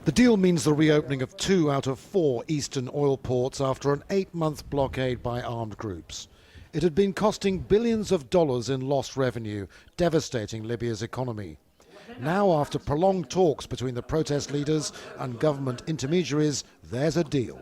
The deal means the reopening of 2 out of 4 eastern oil ports after an 8-month blockade by armed groups. It had been costing billions of dollars in lost revenue, devastating Libya's economy. Now, after prolonged talks between the protest leaders and government intermediaries, there's a deal.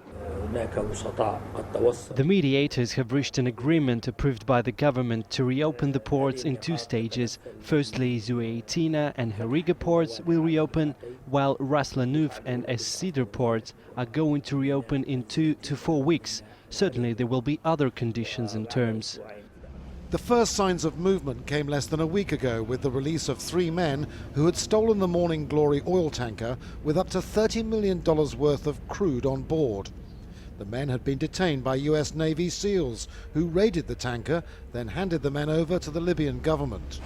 The mediators have reached an agreement approved by the government to reopen the ports in 2 stages. Firstly, Zueitina and Hariga ports will reopen, while Ras Lanuf and Es Sidr ports are going to reopen in 2 to 4 weeks. Certainly there will be other conditions and terms. The first signs of movement came less than a week ago with the release of 3 men who had stolen the Morning Glory oil tanker with up to $30 million worth of crude on board. The men had been detained by US Navy SEALs who raided the tanker, then handed the men over to the Libyan government.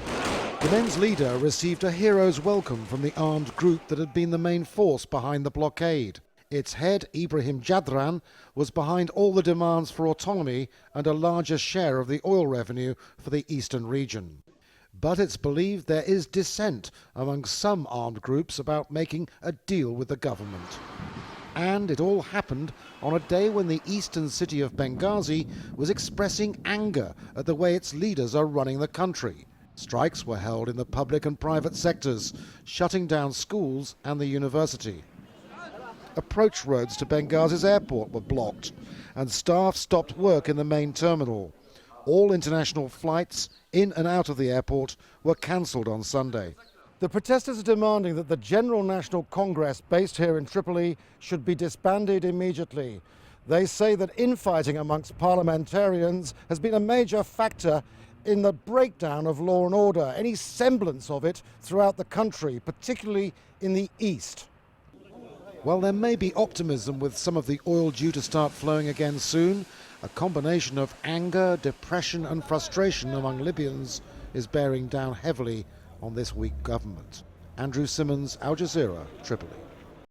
The men's leader received a hero's welcome from the armed group that had been the main force behind the blockade. Its head, Ibrahim Jadran, was behind all the demands for autonomy and a larger share of the oil revenue for the eastern region. But it's believed there is dissent among some armed groups about making a deal with the government. And it all happened on a day when the eastern city of Benghazi was expressing anger at the way its leaders are running the country. Strikes were held in the public and private sectors, shutting down schools and the university. Approach roads to Benghazi's airport were blocked, and staff stopped work in the main terminal. All international flights in and out of the airport were cancelled on Sunday. The protesters are demanding that the General National Congress based here in Tripoli should be disbanded immediately. They say that infighting amongst parliamentarians has been a major factor in the breakdown of law and order, any semblance of it throughout the country, particularly in the east. Well, there may be optimism with some of the oil due to start flowing again soon. A combination of anger, depression and frustration among Libyans is bearing down heavily on this weak government. Andrew Simmons, Al Jazeera, Tripoli.